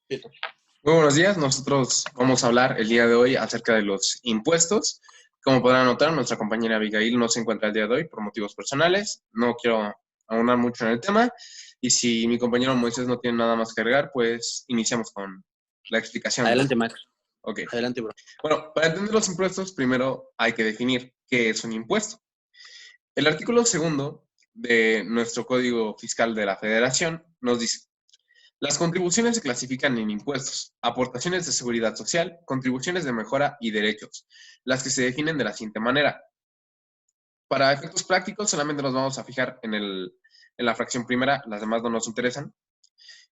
Sí. Muy buenos días, nosotros vamos a hablar el día de hoy acerca de los impuestos. Como podrán notar, nuestra compañera Abigail no se encuentra el día de hoy por motivos personales. No quiero ahondar mucho en el tema. Y si mi compañero Moisés no tiene nada más que agregar, pues iniciamos con la explicación. Adelante, Max. Ok. Adelante, bro. Bueno, para entender los impuestos, primero hay que definir qué es un impuesto. El artículo segundo de nuestro Código Fiscal de la Federación nos dice: las contribuciones se clasifican en impuestos, aportaciones de seguridad social, contribuciones de mejora y derechos, las que se definen de la siguiente manera. Para efectos prácticos, solamente nos vamos a fijar en la fracción primera, las demás no nos interesan.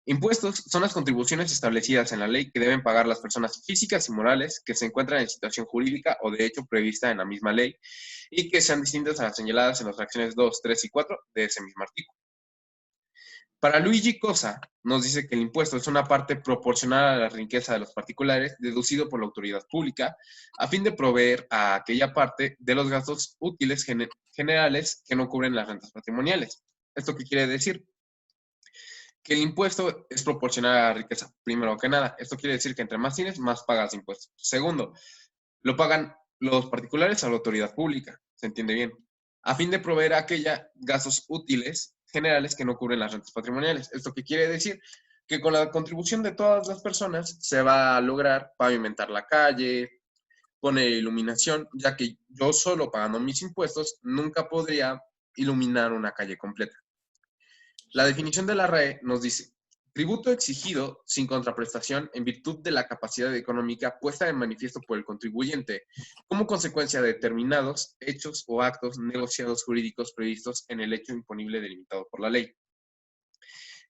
Impuestos son las contribuciones establecidas en la ley que deben pagar las personas físicas y morales que se encuentran en situación jurídica o de hecho prevista en la misma ley y que sean distintas a las señaladas en las fracciones 2, 3 y 4 de ese mismo artículo. Para Luigi Cosa, nos dice que el impuesto es una parte proporcional a la riqueza de los particulares, deducido por la autoridad pública, a fin de proveer a aquella parte de los gastos útiles generales que no cubren las rentas patrimoniales. ¿Esto qué quiere decir? Que el impuesto es proporcional a la riqueza, primero que nada. Esto quiere decir que entre más tienes, más pagas impuestos. Segundo, lo pagan los particulares a la autoridad pública, se entiende bien, a fin de proveer a aquella gastos útiles generales que no cubren las rentas patrimoniales. ¿Esto qué quiere decir? Que con la contribución de todas las personas se va a lograr pavimentar la calle, poner iluminación, ya que yo solo pagando mis impuestos nunca podría iluminar una calle completa. La definición de la RAE nos dice: tributo exigido sin contraprestación en virtud de la capacidad económica puesta de manifiesto por el contribuyente como consecuencia de determinados hechos o actos negociados jurídicos previstos en el hecho imponible delimitado por la ley.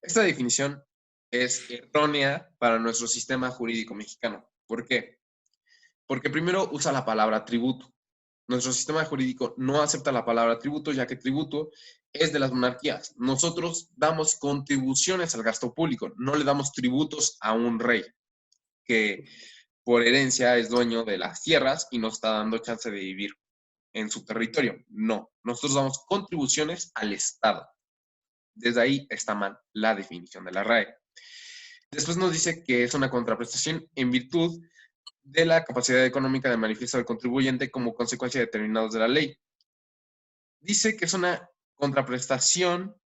Esta definición es errónea para nuestro sistema jurídico mexicano. ¿Por qué? Porque primero usa la palabra tributo. Nuestro sistema jurídico no acepta la palabra tributo, ya que tributo es de las monarquías. Nosotros damos contribuciones al gasto público, no le damos tributos a un rey que por herencia es dueño de las tierras y nos está dando chance de vivir en su territorio. No, nosotros damos contribuciones al Estado. Desde ahí está mal la definición de la RAE. Después nos dice que es una contraprestación en virtud de la capacidad económica de manifiesto del contribuyente como consecuencia de determinados de la ley. Dice que es una contraprestación,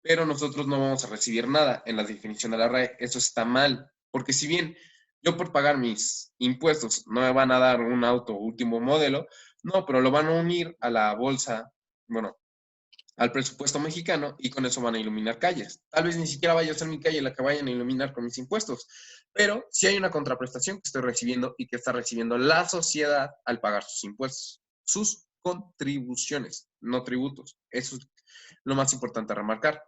pero nosotros no vamos a recibir nada en la definición de la RAE. Eso está mal, porque si bien yo por pagar mis impuestos no me van a dar un auto último modelo, no, pero lo van a unir a la bolsa, bueno, al presupuesto mexicano y con eso van a iluminar calles. Tal vez ni siquiera vaya a ser mi calle la que vayan a iluminar con mis impuestos, pero sí hay una contraprestación que estoy recibiendo y que está recibiendo la sociedad al pagar sus impuestos, sus contribuciones, no tributos. Eso es lo más importante a remarcar.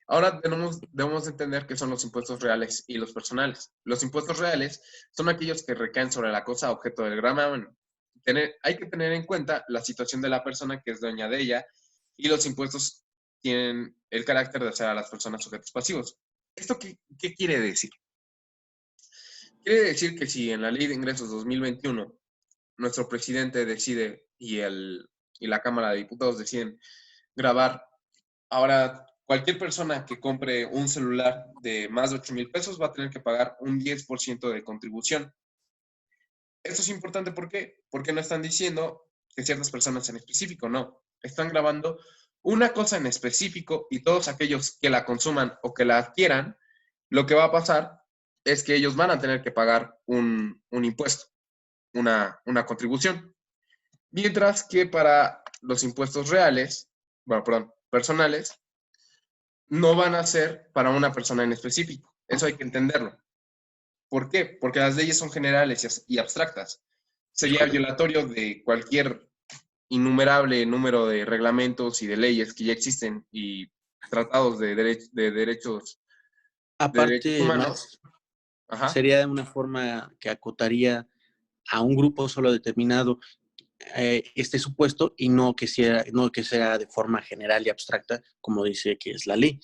Ahora debemos entender qué son los impuestos reales y los personales. Los impuestos reales son aquellos que recaen sobre la cosa objeto del gravamen. Hay que tener en cuenta la situación de la persona que es dueña de ella y los impuestos tienen el carácter de hacer a las personas sujetos pasivos. ¿Esto qué quiere decir? Quiere decir que si en la Ley de Ingresos 2021 nuestro presidente decide y la Cámara de Diputados deciden grabar, ahora cualquier persona que compre un celular de más de 8,000 pesos va a tener que pagar un 10% de contribución. Esto es importante, ¿por qué? Porque no están diciendo que ciertas personas en específico, no. Están grabando una cosa en específico y todos aquellos que la consuman o que la adquieran, lo que va a pasar es que ellos van a tener que pagar un impuesto, una contribución. Mientras que para los impuestos reales, bueno, perdón, personales, no van a ser para una persona en específico. Eso hay que entenderlo. ¿Por qué? Porque las leyes son generales y abstractas. Es Sería correcto. violatorio de cualquier innumerable número de reglamentos y de leyes que ya existen y tratados de derechos Aparte, humanos. Max, Ajá. sería una forma que acotaría a un grupo solo determinado este supuesto y no que sea de forma general y abstracta, como dice que es la ley.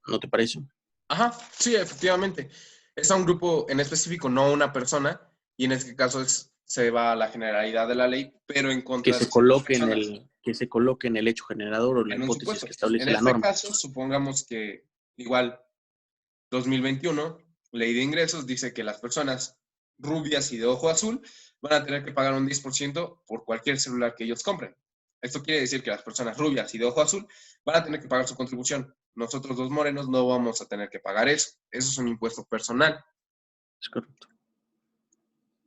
¿No te parece? Ajá, sí, efectivamente. Es a un grupo en específico, no a una persona, y en este caso se va a la generalidad de la ley, pero en Que contra de se ciertas coloque personas en el hecho generador o en la en un hipótesis supuesto. que En establece la este norma. caso, supongamos que Igual, 2021, Ley de Ingresos dice que las personas rubias y de ojo azul van a tener que pagar un 10% por cualquier celular que ellos compren. Esto quiere decir que las personas rubias y de ojo azul van a tener que pagar su contribución. Nosotros los morenos no vamos a tener que pagar eso. Eso es un impuesto personal. Es correcto.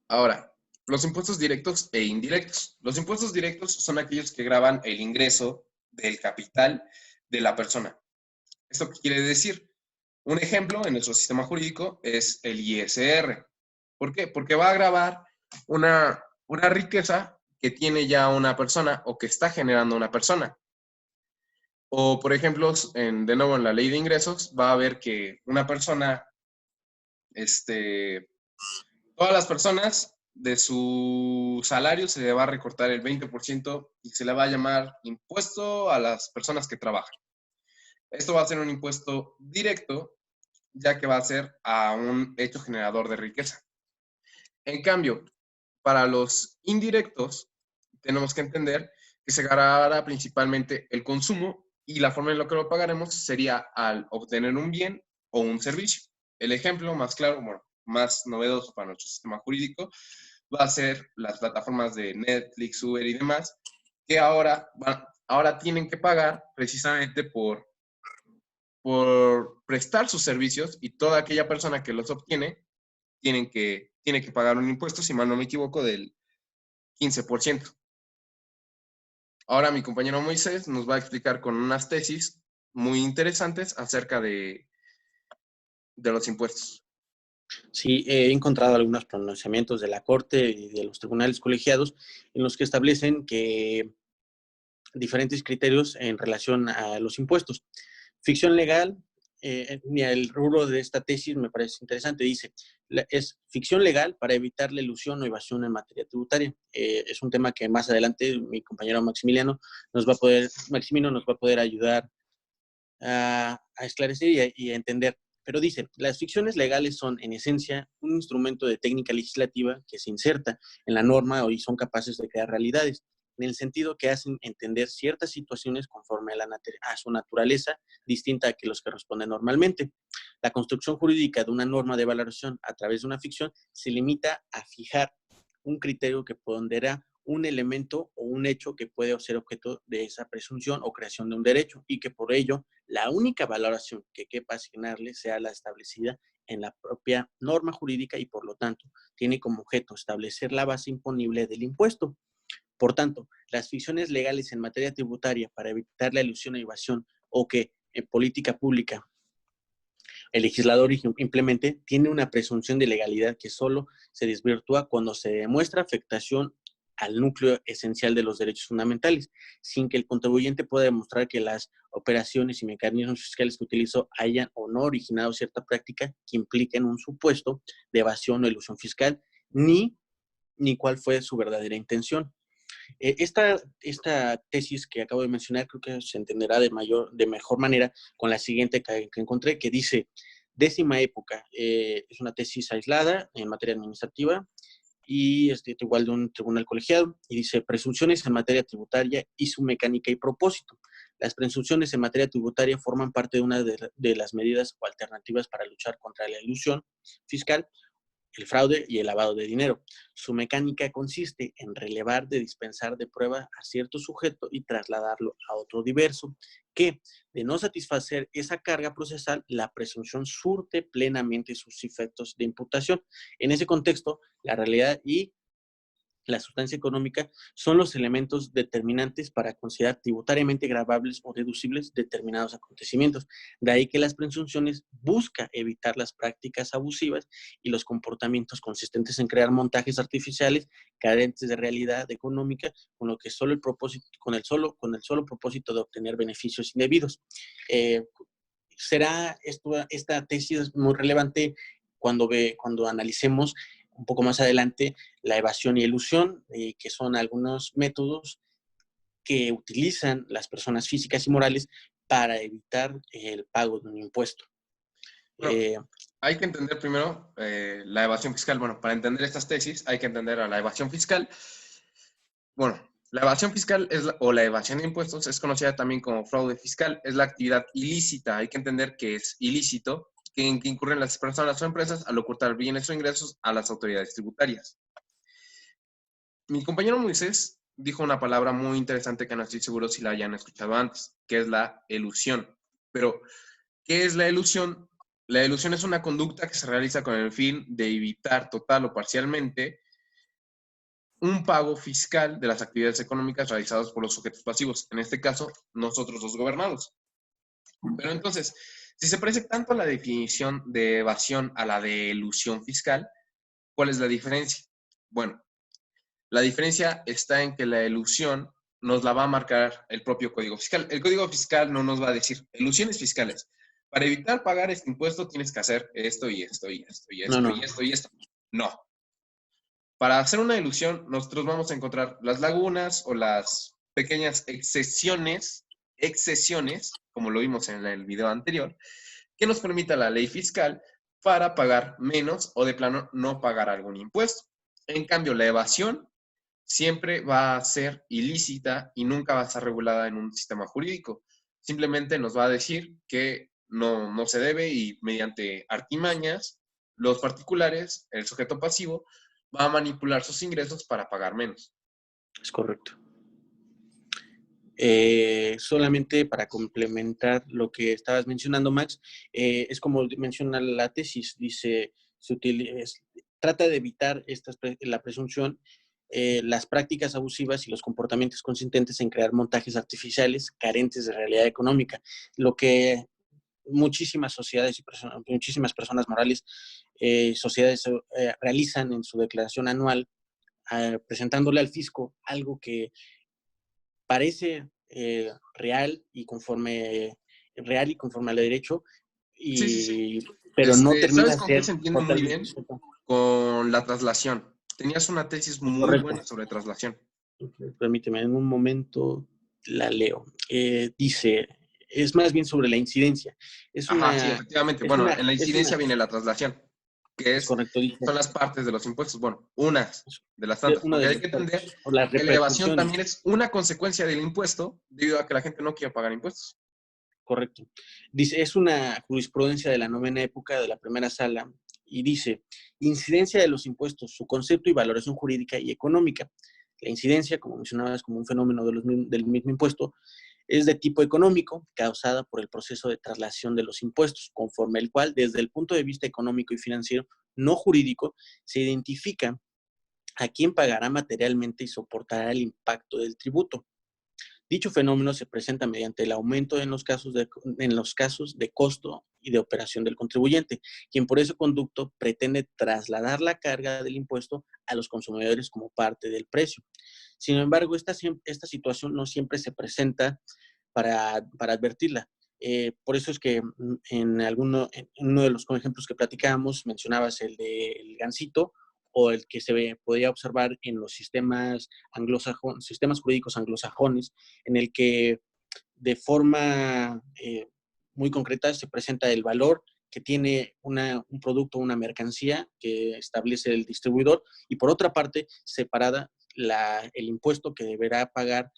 Ahora, los impuestos directos e indirectos. Los impuestos directos son aquellos que gravan el ingreso del capital de la persona. ¿Esto qué quiere decir? Un ejemplo en nuestro sistema jurídico es el ISR. ¿Por qué? Porque va a gravar una riqueza que tiene ya una persona o que está generando una persona. O, por ejemplo, de nuevo en la ley de ingresos, va a ver que una persona, todas las personas de su salario se le va a recortar el 20% y se le va a llamar impuesto a las personas que trabajan. Esto va a ser un impuesto directo, ya que va a ser a un hecho generador de riqueza. En cambio, para los indirectos, tenemos que entender que se grabará principalmente el consumo y la forma en la que lo pagaremos sería al obtener un bien o un servicio. El ejemplo más claro, bueno, más novedoso para nuestro sistema jurídico, va a ser las plataformas de Netflix, Uber y demás, que ahora tienen que pagar precisamente por prestar sus servicios y toda aquella persona que los obtiene tiene que pagar un impuesto, si mal no me equivoco, del 15%. Ahora mi compañero Moisés nos va a explicar con unas tesis muy interesantes acerca de los impuestos. Sí, he encontrado algunos pronunciamientos de la Corte y de los tribunales colegiados en los que establecen que diferentes criterios en relación a los impuestos. Ficción legal, el rubro de esta tesis me parece interesante, dice, es ficción legal para evitar la ilusión o evasión en materia tributaria. Es un tema que más adelante mi compañero Maximiliano Maximino nos va a poder ayudar a esclarecer y a entender. Pero dice, las ficciones legales son en esencia un instrumento de técnica legislativa que se inserta en la norma y son capaces de crear realidades, en el sentido que hacen entender ciertas situaciones conforme a su naturaleza, distinta a que los que responden normalmente. La construcción jurídica de una norma de valoración a través de una ficción se limita a fijar un criterio que pondera un elemento o un hecho que puede ser objeto de esa presunción o creación de un derecho y que por ello la única valoración que quepa asignarle sea la establecida en la propia norma jurídica y por lo tanto tiene como objeto establecer la base imponible del impuesto. Por tanto, las ficciones legales en materia tributaria para evitar la ilusión e evasión o que en política pública el legislador implemente tiene una presunción de legalidad que solo se desvirtúa cuando se demuestra afectación al núcleo esencial de los derechos fundamentales, sin que el contribuyente pueda demostrar que las operaciones y mecanismos fiscales que utilizó hayan o no originado cierta práctica que impliquen un supuesto de evasión o ilusión fiscal, ni cuál fue su verdadera intención. Esta tesis que acabo de mencionar creo que se entenderá de mejor manera con la siguiente que encontré, que dice, décima época, es una tesis aislada en materia administrativa y igual de un tribunal colegiado, y dice, presunciones en materia tributaria y su mecánica y propósito. Las presunciones en materia tributaria forman parte de una de las medidas o alternativas para luchar contra la ilusión fiscal, el fraude y el lavado de dinero. Su mecánica consiste en relevar de dispensar de prueba a cierto sujeto y trasladarlo a otro diverso, que, de no satisfacer esa carga procesal, la presunción surte plenamente sus efectos de imputación. En ese contexto, la realidad y la sustancia económica son los elementos determinantes para considerar tributariamente gravables o deducibles determinados acontecimientos. De ahí que las presunciones buscan evitar las prácticas abusivas y los comportamientos consistentes en crear montajes artificiales carentes de realidad económica con el solo propósito de obtener beneficios indebidos. Será esta tesis muy relevante cuando analicemos un poco más adelante la evasión y elusión, que son algunos métodos que utilizan las personas físicas y morales para evitar el pago de un impuesto. Bueno, hay que entender primero la evasión fiscal. Bueno, para entender estas tesis hay que entender a la evasión fiscal. Bueno, La evasión fiscal o la evasión de impuestos es conocida también como fraude fiscal. Es la actividad ilícita. Hay que entender que es ilícito en que incurren las personas o empresas al ocultar bienes o ingresos a las autoridades tributarias. Mi compañero Moisés dijo una palabra muy interesante que no estoy seguro si la hayan escuchado antes, que es la elusión. Pero, ¿qué es la elusión? La elusión es una conducta que se realiza con el fin de evitar total o parcialmente un pago fiscal de las actividades económicas realizadas por los sujetos pasivos, en este caso, nosotros los gobernados. Pero entonces, si se parece tanto a la definición de evasión a la de elusión fiscal, ¿cuál es la diferencia? Bueno, la diferencia está en que la elusión nos la va a marcar el propio Código Fiscal. El Código Fiscal no nos va a decir elusiones fiscales. Para evitar pagar este impuesto tienes que hacer esto y esto y esto y No, esto no. y esto y esto. No. Para hacer una ilusión, nosotros vamos a encontrar las lagunas o las pequeñas excesiones, como lo vimos en el video anterior, que nos permita la ley fiscal para pagar menos o de plano no pagar algún impuesto. En cambio, la evasión siempre va a ser ilícita y nunca va a estar regulada en un sistema jurídico. Simplemente nos va a decir que no se debe y mediante artimañas, los particulares, el sujeto pasivo, va a manipular sus ingresos para pagar menos. Es correcto. Solamente para complementar lo que estabas mencionando, Max, es como menciona la tesis, dice, trata de evitar la presunción, las prácticas abusivas y los comportamientos consistentes en crear montajes artificiales carentes de realidad económica, lo que muchísimas sociedades y muchísimas personas morales, sociedades realizan en su declaración anual, presentándole al fisco algo que parece real y conforme al derecho, Sí, sí, sí. pero no ¿Sabes termina de con qué ser se entiende muy totalmente bien? cierto. Con la traslación. Tenías una tesis muy Correcto. buena sobre traslación. Permíteme, en un momento la leo. Dice, es más bien sobre la incidencia. Es Ajá, sí, una, efectivamente. es Bueno, una, en la es incidencia una, viene la traslación, que es correcto, dice, son las partes de los impuestos. Bueno, unas de las tantas, uno porque de hay los que entender puntos, o las que la evasión repercusiones. también es una consecuencia del impuesto debido a que la gente no quiere pagar impuestos. Correcto. Dice, es una jurisprudencia de la novena época de la primera sala y dice, incidencia de los impuestos, su concepto y valoración jurídica y económica. La incidencia, como mencionabas, como un fenómeno del mismo impuesto, es de tipo económico, causada por el proceso de traslación de los impuestos, conforme el cual, desde el punto de vista económico y financiero, no jurídico, se identifica a quién pagará materialmente y soportará el impacto del tributo. Dicho fenómeno se presenta mediante el aumento en los casos de costo y de operación del contribuyente, quien por ese conducto pretende trasladar la carga del impuesto a los consumidores como parte del precio. Sin embargo, esta situación no siempre se presenta para advertirla. Por eso es que en uno de los ejemplos que platicábamos mencionabas el del gansito o el que podía observar en los sistemas jurídicos anglosajones, en el que de forma muy concreta se presenta el valor que tiene un producto, una mercancía que establece el distribuidor y por otra parte, separada el impuesto que deberá pagar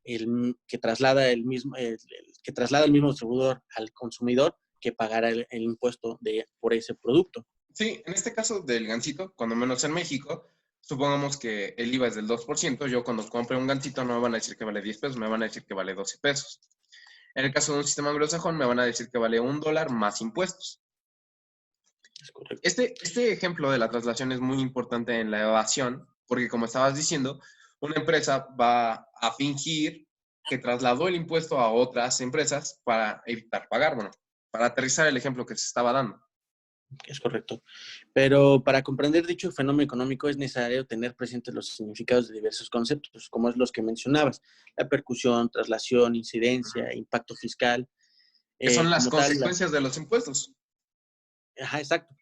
que traslada que traslada el mismo distribuidor al consumidor que pagará el impuesto por ese producto. Sí, en este caso del gansito, cuando menos en México, supongamos que el IVA es del 2%, yo cuando compre un gansito no me van a decir que vale 10 pesos, me van a decir que vale 12 pesos. En el caso de un sistema anglosajón, me van a decir que vale $1 más impuestos. Es correcto. Este ejemplo de la traslación es muy importante en la evasión, porque como estabas diciendo, una empresa va a fingir que trasladó el impuesto a otras empresas para evitar pagar, bueno, para aterrizar el ejemplo que se estaba dando. Es correcto. Pero para comprender dicho fenómeno económico es necesario tener presentes los significados de diversos conceptos, como es los que mencionabas, la percusión, traslación, incidencia, impacto fiscal, Que son las como tal. consecuencias de los impuestos. Ajá, exacto.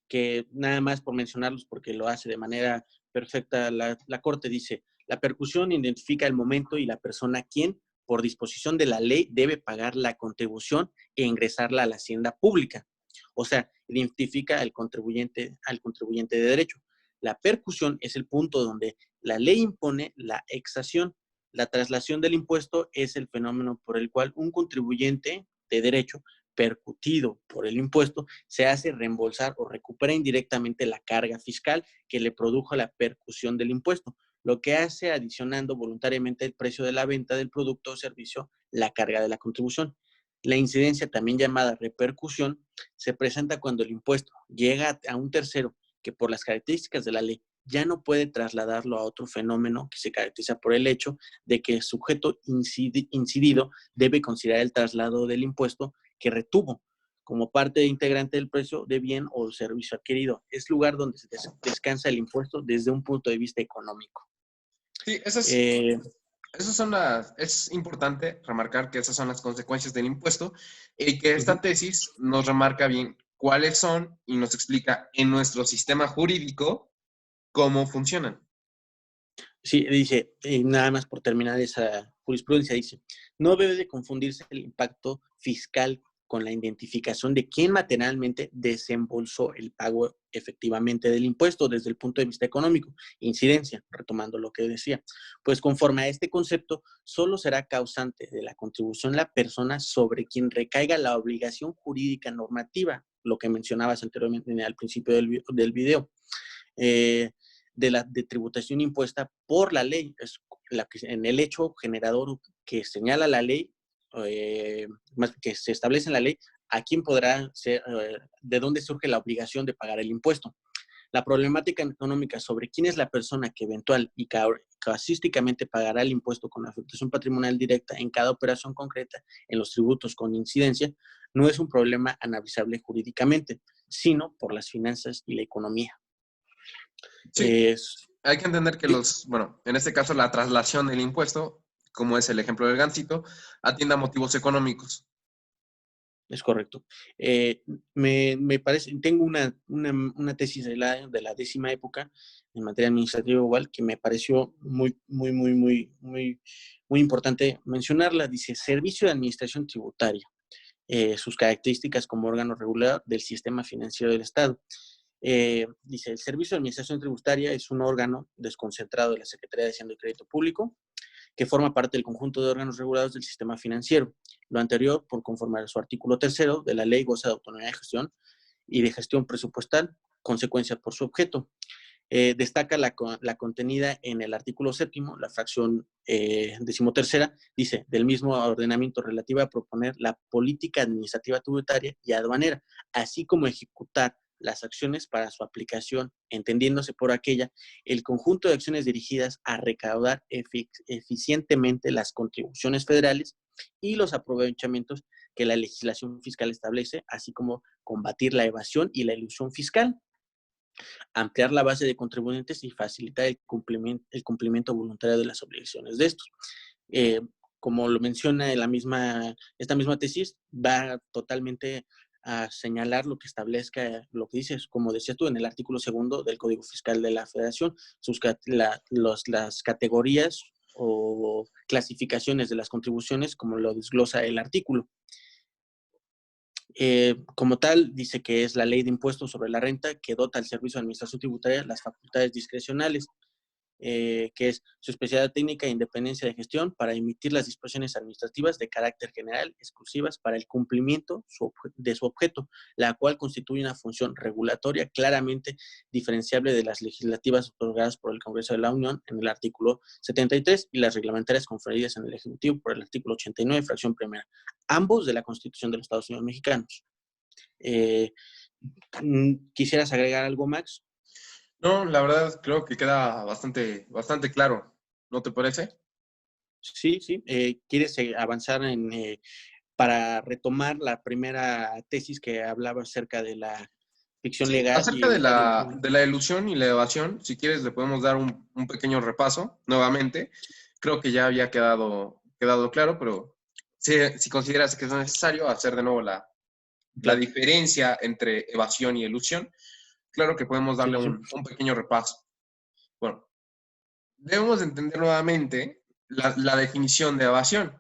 Que nada más por mencionarlos, porque lo hace de manera perfecta la Corte, dice, la percusión identifica el momento y la persona quien, por disposición de la ley, debe pagar la contribución e ingresarla a la hacienda pública. O sea, identifica al contribuyente de derecho. La percusión es el punto donde la ley impone la exacción, La traslación del impuesto es el fenómeno por el cual un contribuyente de derecho percutido por el impuesto se hace reembolsar o recupera indirectamente la carga fiscal que le produjo la percusión del impuesto, lo que hace adicionando voluntariamente el precio de la venta del producto o servicio la carga de la contribución. La incidencia, también llamada repercusión, se presenta cuando el impuesto llega a un tercero que por las características de la ley ya no puede trasladarlo a otro fenómeno que se caracteriza por el hecho de que el sujeto incidido debe considerar el traslado del impuesto que retuvo como parte integrante del precio de bien o servicio adquirido. Es lugar donde se descansa el impuesto desde un punto de vista económico. Sí, es importante remarcar que esas son las consecuencias del impuesto y que esta tesis nos remarca bien cuáles son y nos explica en nuestro sistema jurídico cómo funcionan. Sí, dice, nada más por terminar esa jurisprudencia, dice, no debe de confundirse el impacto fiscal con la identificación de quién materialmente desembolsó el pago efectivamente del impuesto desde el punto de vista económico. Incidencia, retomando lo que decía, pues conforme a este concepto, solo será causante de la contribución la persona sobre quien recaiga la obligación jurídica normativa, lo que mencionabas anteriormente al principio del video. De tributación impuesta por la ley, es la que, en el hecho generador que señala la ley, más que se establece en la ley, a quién podrá ser, de dónde surge la obligación de pagar el impuesto. La problemática económica sobre quién es la persona que eventual y casuísticamente pagará el impuesto con afectación patrimonial directa en cada operación concreta en los tributos con incidencia no es un problema analizable jurídicamente, sino por las finanzas y la economía. Sí, hay que entender que en este caso la traslación del impuesto, como es el ejemplo del Gansito, atiende a motivos económicos. Es correcto. Me parece, tengo una tesis de la 10ª época en materia administrativa igual que me pareció muy importante mencionarla. Dice, Servicio de Administración Tributaria, sus características como órgano regulador del sistema financiero del Estado. Dice, el Servicio de Administración Tributaria es un órgano desconcentrado de la Secretaría de Hacienda y Crédito Público, que forma parte del conjunto de órganos regulados del sistema financiero. Lo anterior, por conformar su artículo 3 de la ley, goza de autonomía de gestión y de gestión presupuestal, consecuencia por su objeto. Destaca la contenida en el artículo 7, la fracción 13ª, dice, del mismo ordenamiento relativa a proponer la política administrativa tributaria y aduanera, así como ejecutar las acciones para su aplicación, entendiéndose por aquella el conjunto de acciones dirigidas a recaudar eficientemente las contribuciones federales y los aprovechamientos que la legislación fiscal establece, así como combatir la evasión y la elusión fiscal, ampliar la base de contribuyentes y facilitar el cumplimiento voluntario de las obligaciones de estos. Como lo menciona esta misma tesis, va totalmente a señalar lo que establezca, lo que dices, como decías tú, en el artículo 2 del Código Fiscal de la Federación, las categorías o clasificaciones de las contribuciones, como lo desglosa el artículo. Como tal, dice que es la Ley de Impuestos sobre la Renta que dota al Servicio de Administración Tributaria las facultades discrecionales, que es su especialidad técnica e independencia de gestión para emitir las disposiciones administrativas de carácter general exclusivas para el cumplimiento de su objeto, la cual constituye una función regulatoria claramente diferenciable de las legislativas otorgadas por el Congreso de la Unión en el artículo 73 y las reglamentarias conferidas en el Ejecutivo por el artículo 89, fracción primera, ambos de la Constitución de los Estados Unidos Mexicanos. ¿Quisieras agregar algo, Max? No, la verdad creo que queda bastante claro. ¿No te parece? Sí. ¿Quieres avanzar para retomar la primera tesis que hablaba acerca de la ficción Sí, legal y acerca de evitar la... la ilusión y la evasión, si quieres le podemos dar un pequeño repaso nuevamente. Creo que ya había quedado claro, pero si consideras que es necesario hacer de nuevo la Claro. diferencia entre evasión y elusión, claro que podemos darle Sí. un pequeño repaso. Bueno, debemos entender nuevamente la definición de evasión.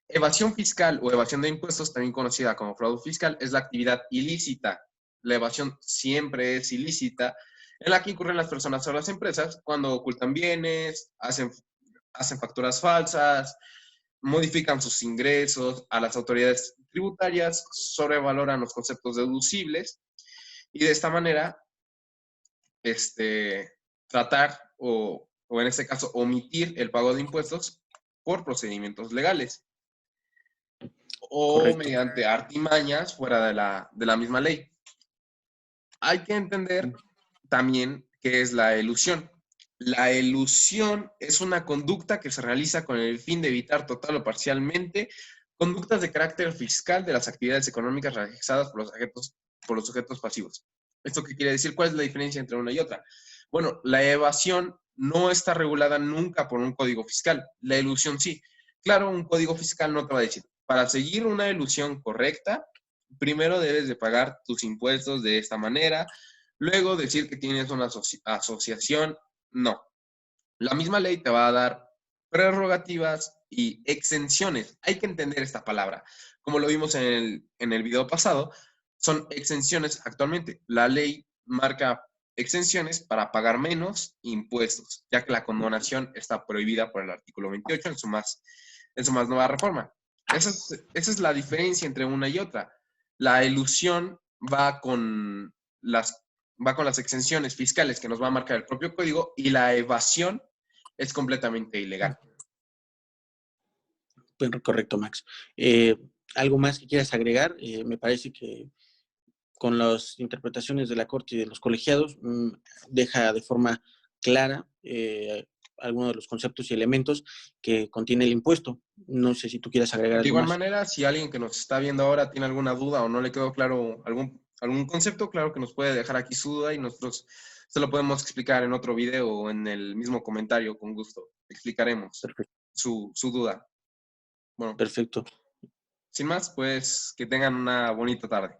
Evasión fiscal o evasión de impuestos, también conocida como fraude fiscal, es la actividad ilícita. La evasión siempre es ilícita, en la que incurren las personas o las empresas cuando ocultan bienes, hacen facturas falsas, modifican sus ingresos, a las autoridades tributarias sobrevaloran los conceptos deducibles y de esta manera tratar o en este caso omitir el pago de impuestos por procedimientos legales o Correcto. mediante artimañas fuera de la misma ley. Hay que entender también qué es la elusión. La elusión es una conducta que se realiza con el fin de evitar total o parcialmente conductas de carácter fiscal de las actividades económicas realizadas por los sujetos pasivos. ¿Esto qué quiere decir? ¿Cuál es la diferencia entre una y otra? Bueno, la evasión no está regulada nunca por un código fiscal. La elusión sí. Claro, un código fiscal no te va a decir, para seguir una elusión correcta, primero debes de pagar tus impuestos de esta manera, luego decir que tienes una asociación, no. La misma ley te va a dar prerrogativas y exenciones. Hay que entender esta palabra. Como lo vimos en el video pasado, son exenciones actualmente. La ley marca exenciones para pagar menos impuestos, ya que la condonación está prohibida por el artículo 28 en su más nueva reforma. Esa es la diferencia entre una y otra. La elusión va con las exenciones fiscales que nos va a marcar el propio código y la evasión es completamente ilegal. Bueno, correcto, Max. ¿Algo más que quieras agregar? Me parece que con las interpretaciones de la Corte y de los colegiados deja de forma clara algunos de los conceptos y elementos que contiene el impuesto. No sé si tú quieras agregar De algo igual más. manera, si alguien que nos está viendo ahora tiene alguna duda o no le quedó claro algún concepto, claro que nos puede dejar aquí su duda y nosotros se lo podemos explicar en otro video o en el mismo comentario, con gusto. Explicaremos Perfecto. su duda. Bueno, Perfecto. sin más, pues que tengan una bonita tarde.